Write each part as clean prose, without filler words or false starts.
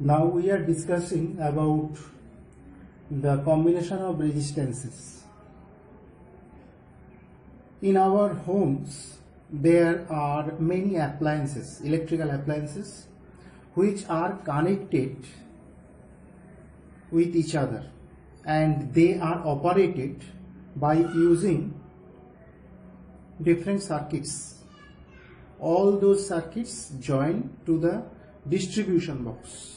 Now we are discussing about the combination of resistances. In our homes, there are many appliances, electrical appliances, which are connected with each other, and they are operated by using different circuits. All those circuits join to the distribution box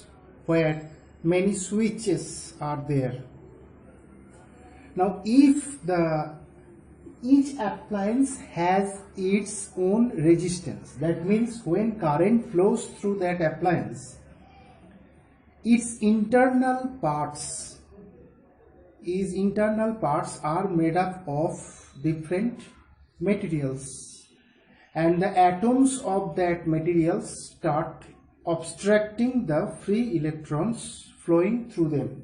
where many switches are there. Now if each appliance has its own resistance, that means when current flows through that appliance, its internal parts are made up of different materials, and the atoms of that material start obstructing the free electrons flowing through them.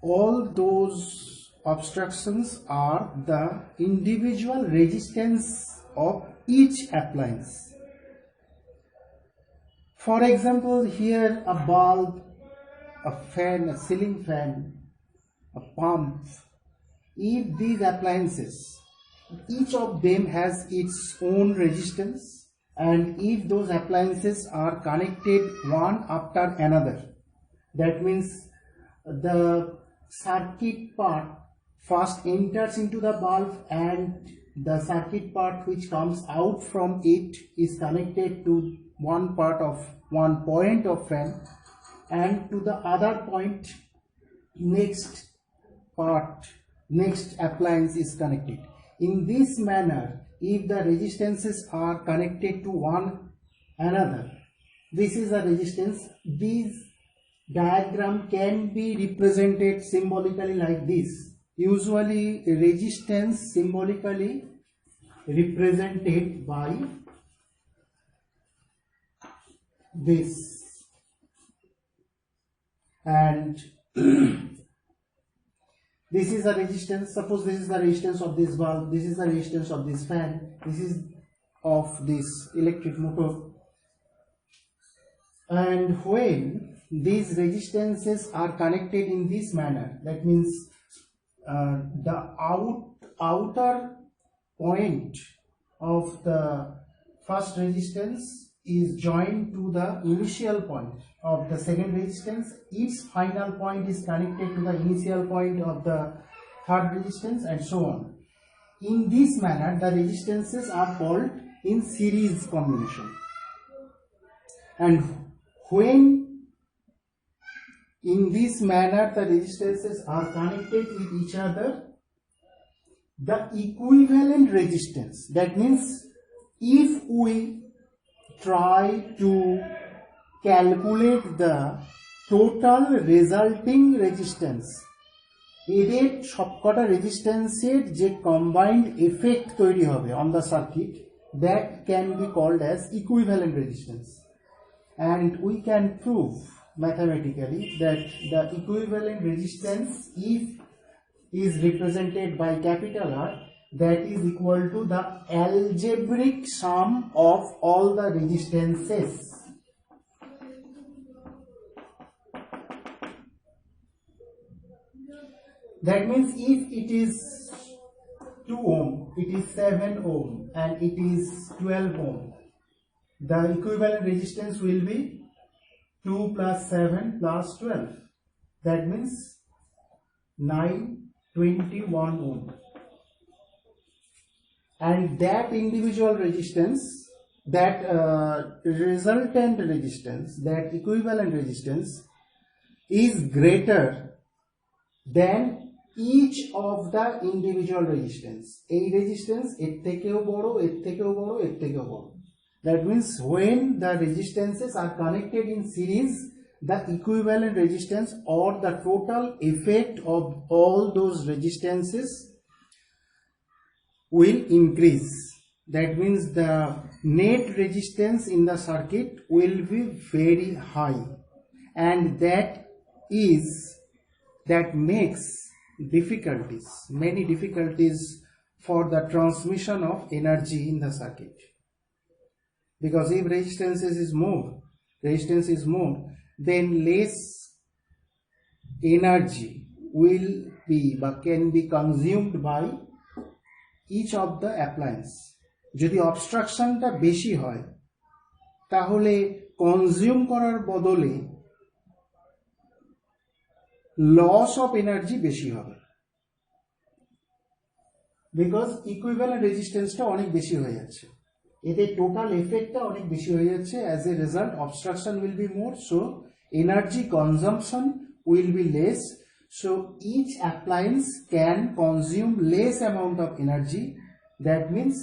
All those obstructions are the individual resistance of each appliance. For example, here a bulb, a fan, a ceiling fan, a pump. If these appliances, each of them has its own resistance, and if those appliances are connected one after another, that means the circuit part first enters into the bulb and the circuit part which comes out from it is connected to one point of fan, and to the other point next appliance is connected. In this manner, if the resistances are connected to one another, this is a resistance. This diagram can be represented symbolically like this. Usually resistance symbolically represented by this, and this is the resistance. Suppose this is the resistance of this bulb, this is the resistance of this fan, this is of this electric motor. And when these resistances are connected in this manner, that means the outer point of the first resistance is joined to the initial point of the second resistance. Its final point is connected to the initial point of the third resistance, and so on. In this manner, the resistances are called in series combination. And when in this manner the resistances are connected with each other, the equivalent resistance, that means if we try to calculate the total resulting resistance, এদের সবকটা রেজিস্ট্যান্সের যে combined effect তৈরি হবে on the circuit, that can be called as equivalent resistance. And we can prove mathematically that the equivalent resistance, if is represented by capital R, that is equal to the algebraic sum of all the resistances. That means if it is 2 ohm, it is 7 ohm, and it is 12 ohm, the equivalent resistance will be 2 plus 7 plus 12. That means 921 ohm. And that individual resistance, that resultant resistance, that equivalent resistance is greater than each of the individual resistance. A resistance এর থেকেও বড়, এর থেকেও বড়, এর থেকেও বড়. That means when the resistances are connected in series, the equivalent resistance or the total effect of all those resistances will increase. That means the net resistance in the circuit will be very high, and that makes many difficulties for the transmission of energy in the circuit. Because if resistance is more, then less energy will be or can be consumed by each of the appliance. যদি অবস্ট্রাকশনটা বেশি হয় তাহলে consume করার বদলে loss of energy বেশি হবে, because equivalent রেজিস্ট্যান্সটা অনেক বেশি হয়ে যাচ্ছে, এতে টোটাল এফেক্টটা অনেক বেশি হয়ে যাচ্ছে। As a result obstruction will be more, so energy consumption will be less, so each appliance can consume less amount of energy. That means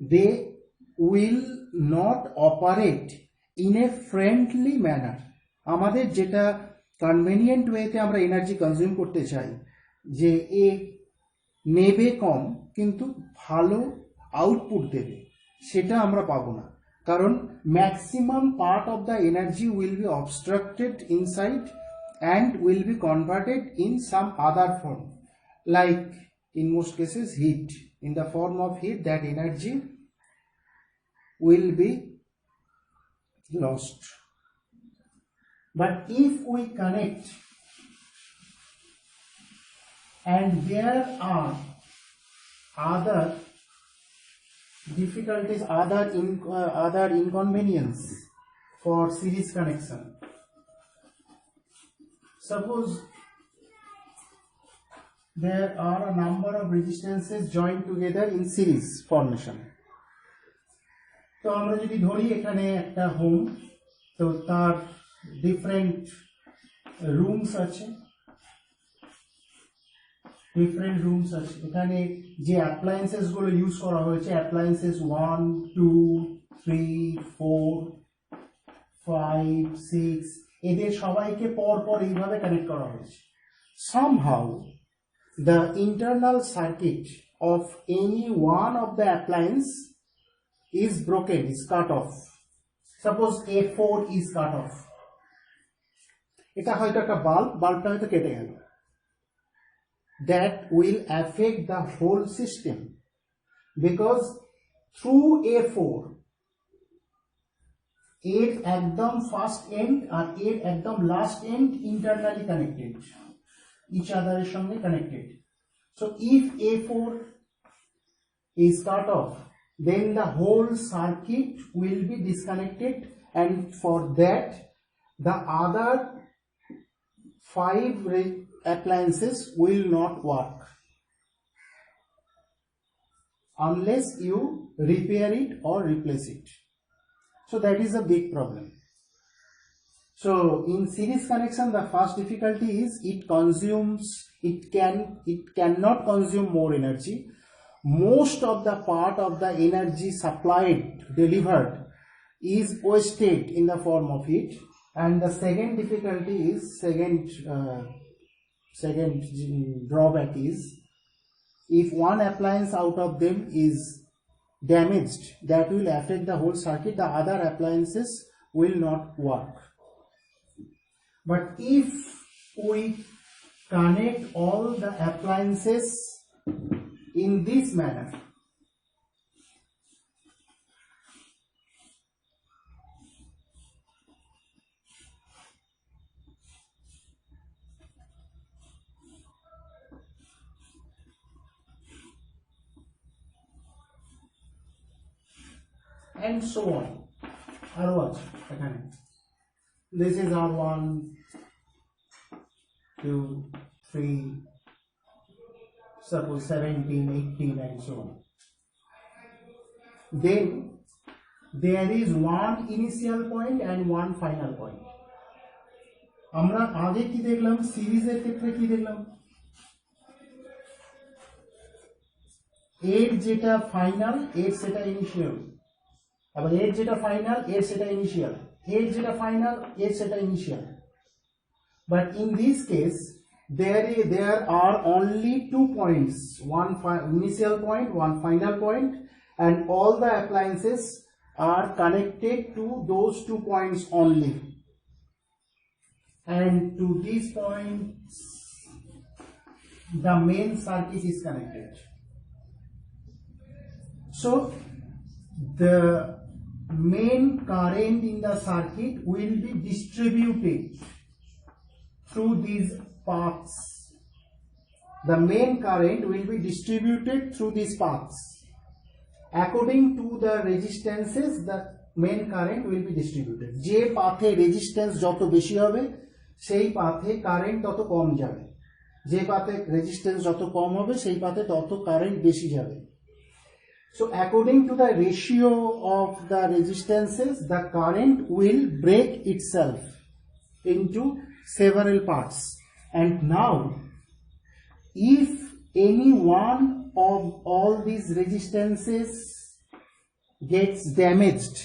they will not operate in a friendly manner. আমাদের যেটা convenient ওয়েতে আমরা energy consume করতে চাই, যে এ নেবে কম কিন্তু ভালো আউটপুট দেবে, সেটা আমরা পাবো না, কারণ maximum part of the energy will be obstructed inside and will be converted in some other form, like in most cases heat. In the form of heat, that energy will be lost. But if we connect and there are other difficulties, other inconvenience for series connection. Suppose there are a number of resistances joined together in series formation. তো আমরা যদি ধরি এখানে একটা home, তো তার different rooms আছে, এখানে যে অ্যাপ্লায়েন্সেস গুলো ইউজ করা হয়েছে, অ্যাপ্লায়েন্সেস 1 2 3 4 5 6, এদের সবাইকে পর এইভাবে কানেক্ট করা হয়েছে। Somehow the internal circuit of any one of the appliance is broken, is cut off. Suppose A4 is cut off. এটা হয়তো একটা বাল্বটা হয়তো কেটে গেল। That will affect the whole system, because through A4 এর একদম ফার্স্ট এন্ড আর এর একদম last end internally connected, each other এর সঙ্গে connected. So if A4 is cut off, then the whole circuit will be disconnected, and for that the other 5 appliances will not work unless you repair it or replace it. So that is a big problem. So in series connection, the first difficulty is it cannot consume more energy. Most of the part of the energy delivered is wasted in the form of heat. And the second difficulty is, second drawback is, if one appliance out of them is damaged, that will affect the whole circuit, the other appliances will not work. But if we connect all the appliances in this manner, and so on. This is R1, 2, 3, suppose 17, 18, and so on. Then there is one initial point and one final point. আমরা আগে কি দেখলাম, সিরিজের ক্ষেত্রে কি দেখলাম, এর যেটা ফাইনাল এর সেটা ইনিশিয়াল, আবার এর যেটা ফাইনাল এর সেটা ইনিশিয়াল, এর যেটা ফাইনাল এর সেটা initial. But in this case there are only 2 points, one initial point, one final point, and all the appliances are connected to those 2 points only, and to these points the main circuit is connected. So the main current in the circuit will be distributed through these paths. The main current will be distributed through these paths. According to the resistances, the main current will be distributed. যে পাথে resistance যত বেশি হবে সেই পাথে current তত কম যাবে, যে পাথে resistance যত কম হবে সেই পাথে তত কারেন্ট বেশি যাবে. So according to the ratio of the resistances, the current will break itself into several parts. And now, if any one of all these resistances gets damaged,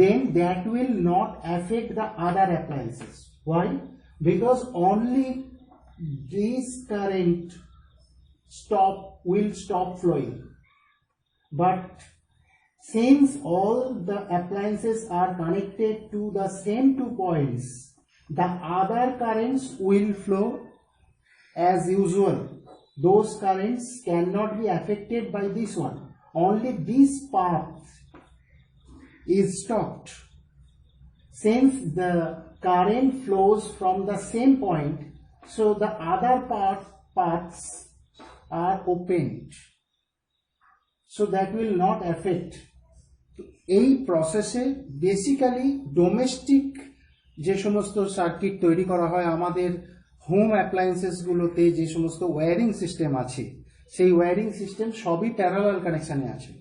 then that will not affect the other appliances. Why? Because only this current will stop flowing. But since all the appliances are connected to the same 2 points, the other currents will flow as usual. Those currents cannot be affected by this one. Only this path is stopped. Since the current flows from the same point, so the other paths are opened. So that will not affect. এই প্রসেসে basically domestic যে সমস্ত circuit তৈরি করা হয়, আমাদের home অ্যাপ্লায়েন্সেসগুলোতে যে সমস্ত ওয়্যারিং সিস্টেম আছে, সেই ওয়্যারিং সিস্টেম সবই প্যারালাল কানেকশানে আছে.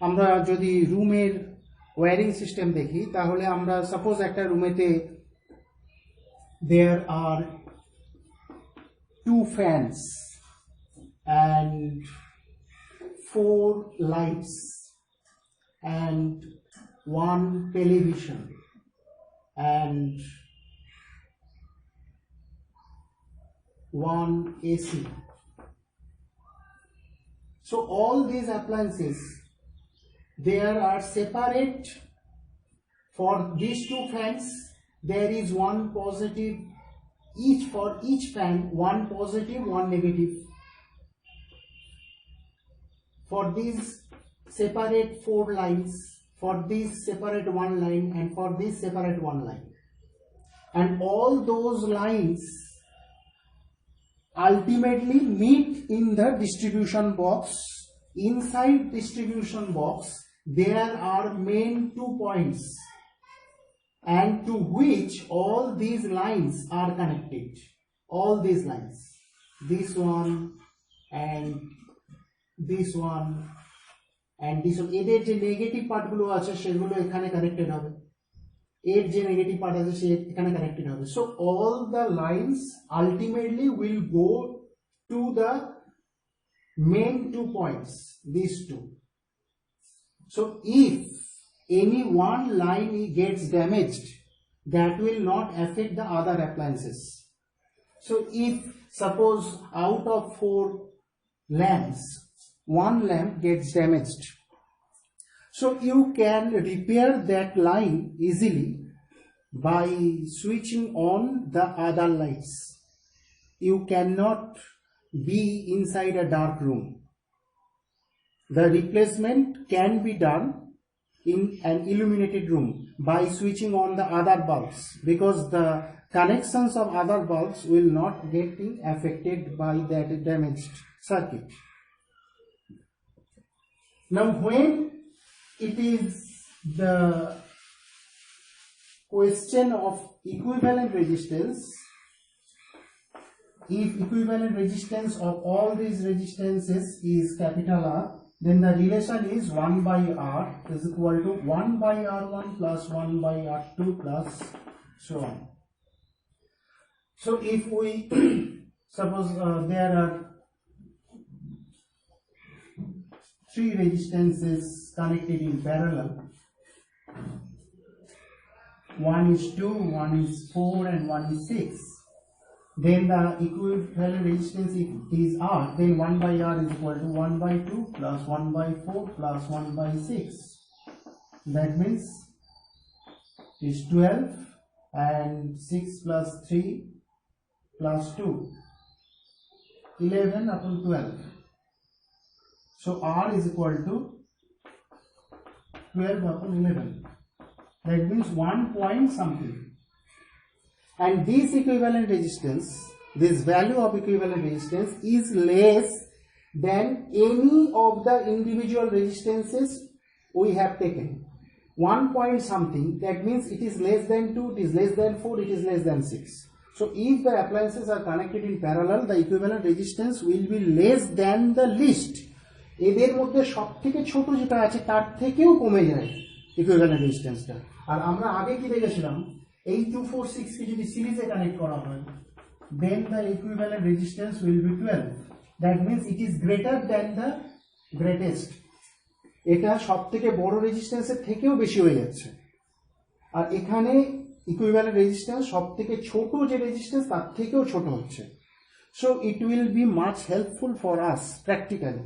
আমরা যদি রুমের ওয়্যারিং সিস্টেম দেখি তাহলে আমরা সাপোজ একটা রুমেতে there are 2 fans and 4 lights and 1 television and 1 AC. So all these appliances, there are separate. For these 2 fans there is 1 positive, for each fan 1 positive 1 negative. For these separate 4 lines, for this separate 1 line, and for this separate 1 line, and all those lines ultimately meet in the distribution box. Inside distribution box there are main 2 points, and to which all these lines are connected. All these lines, this one and this one and this one, এদের যে negative পার্টগুলো আছে সেগুলো এখানে connected হবে, এর যে negative part আছে সে এখানে কানেক্টেড হবে. So all the lines ultimately will go to the main 2 points, these 2. So if any one line gets damaged, that will not affect the other appliances. So if suppose out of 4 lamps 1 lamp gets damaged, so you can repair that line easily by switching on the other lights. You cannot be inside a dark room. The replacement can be done in an illuminated room by switching on the other bulbs, because the connections of other bulbs will not get affected by that damaged circuit. Now when it is the question of equivalent resistance, if equivalent resistance of all these resistances is capital R, then the relation is 1 by R is equal to 1 by R1 plus 1 by R2 plus so on. So if we suppose there are 3 resistances connected in parallel, 1 is 2, 1 is 4 and 1 is 6, then the equivalent resistance is R, then 1 by R is equal to 1 by 2 plus 1 by 4 plus 1 by 6. That means it is 12 and 6 plus 3 plus 2, 11 upon 12. So R is equal to 12 upon 11. That means 1 point something. And this equivalent resistance, this value of equivalent resistance is less than any of the individual resistances we have taken. 1 point something, that means it is less than 2, it is less than 4, it is less than 6. So if the appliances are connected in parallel, the equivalent resistance will be less than the least. এদের মধ্যে সবথেকে ছোট যেটা আছে তার থেকেও কমে যায় ইকুইভ্যালেন্ট রেজিস্ট্যান্সটা। আর আমরা আগে কি দেখেছিলাম, এই 246 কে যদি সিরিজে কানেক্ট করা হয়, then the equivalent resistance will be 12. That means it is greater than the greatest. এটা সবথেকে বড় রেজিস্ট্যান্সের থেকেও বেশি হয়ে যাচ্ছে। আর এখানে ইকুইভ্যালেন্ট রেজিস্ট্যান্স সবথেকে ছোট যে রেজিস্ট্যান্স তার থেকেও ছোট হচ্ছে। So it will be much helpful for us practically,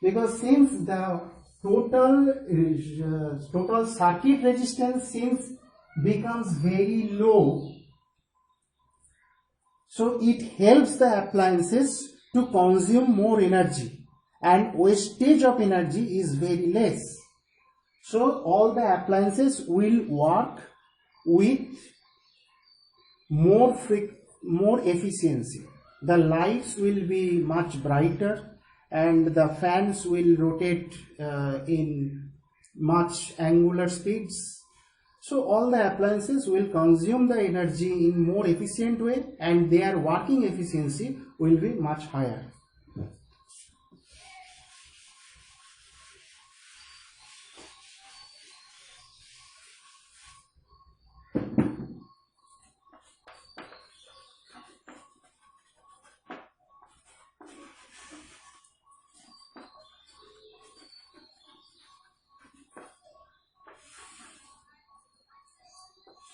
because since the total circuit resistance becomes very low, so it helps the appliances to consume more energy, and wastage of energy is very less. So all the appliances will work with more efficiency. The lights will be much brighter, and the fans will rotate in much angular speeds. So all the appliances will consume the energy in more efficient way, and their working efficiency will be much higher.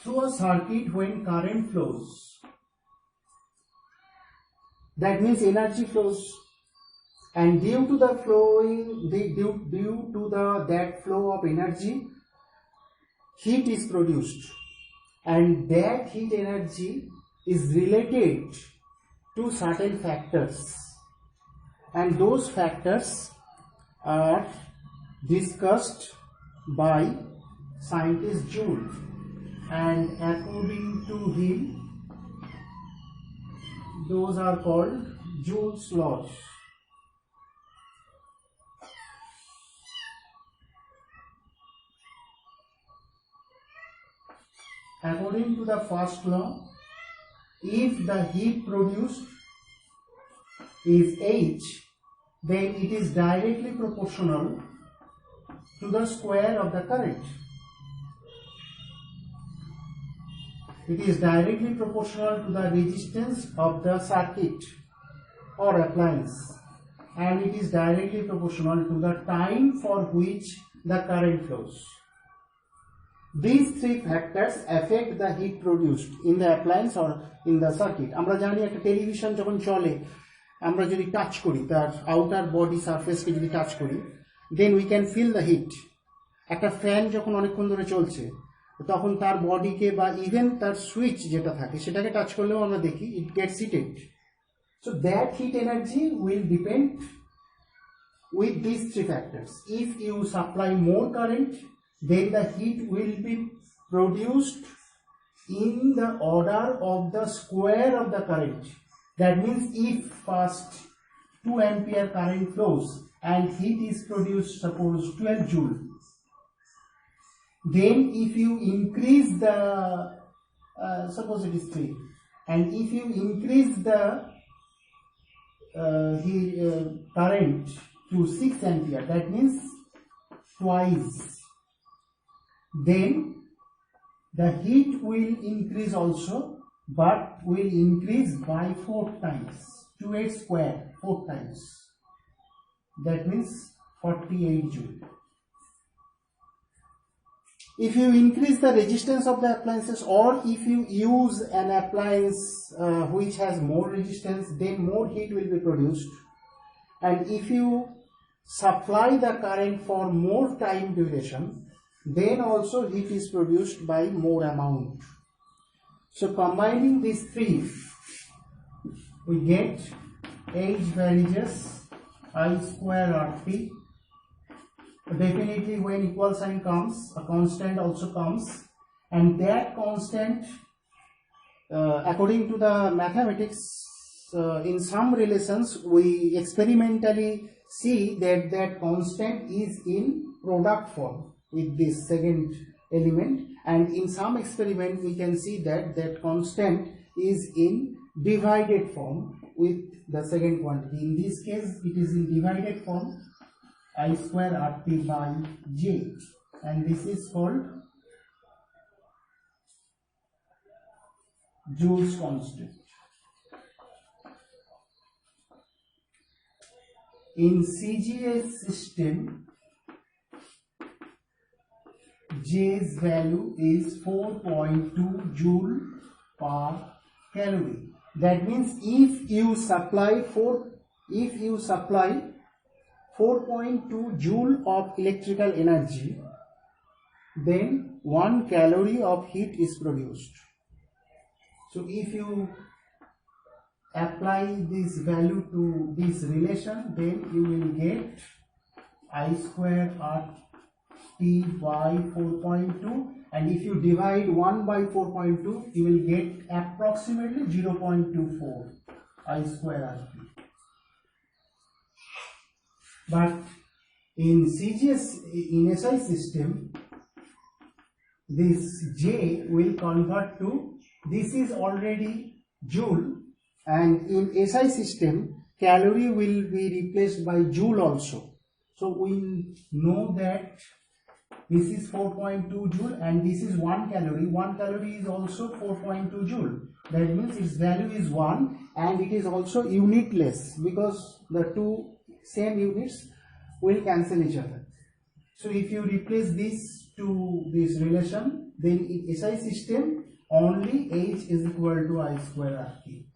Through a circuit, when current flows, that means energy flows, and due to the that flow of energy, heat is produced, and that heat energy is related to certain factors, and those factors are discussed by scientist Joule. And according to him, those are called Joule's laws. According to the first law, if the heat produced is H, then it is directly proportional to the square of the current. It is directly proportional to the resistance of the circuit or appliance, and it is directly proportional to the time for which the current flows. These three factors affect the heat produced in the appliance or in the circuit. আমরা জানি একটা television যখন চলে, আমরা যদি touch করি, তার outer body সারফেসকে যদি টাচ করি, then we can feel the heat. একটা ফ্যান যখন অনেকক্ষণ ধরে চলছে, তখন তার বডিকে বা ইভেন তার সুইচ যেটা থাকে সেটাকে টাচ করলেও আমরা দেখি it gets heated. So that heat energy will depend with this three factors. If you supply more current, then the heat will be produced in the order of the square of the current. That means if first 2 ampere current flows and heat is produced, suppose 12 joule, then if you increase the suppose it is 3, and if you increase the current to 6 ampere, that means twice, then the heat will increase also, but will increase by 4 times, 2h square, 4 times, that means 48 joule. If you increase the resistance of the appliances, or if you use an appliance which has more resistance, then more heat will be produced. And if you supply the current for more time duration, then also heat is produced by more amount. So combining these three, we get H varieties I square RT definitely when equal sign comes, a constant also comes, and that constant, according to the mathematics, in some relations we experimentally see that that constant is in product form with this second element, and in some experiment we can see that that constant is in divided form with the second quantity. In this case it is in divided form, I square RT by J, and this is called Joule's constant. In CGS system, J's value is 4.2 joule per calorie. That means if you supply 4.2 joule of electrical energy, then 1 calorie of heat is produced. So if you apply this value to this relation, then you will get I square RT by 4.2, and if you divide 1 by 4.2, you will get approximately 0.24 I square RT. But in CGS, in SI system, this J will convert to, this is already joule, and in SI system calorie will be replaced by joule also. So we know that this is 4.2 joule and this is 1 calorie. 1 calorie is also 4.2 joule. That means its value is 1, and it is also unitless because the two same units will cancel each other. So if you replace this to this relation, then in SI system only H is equal to I square RT.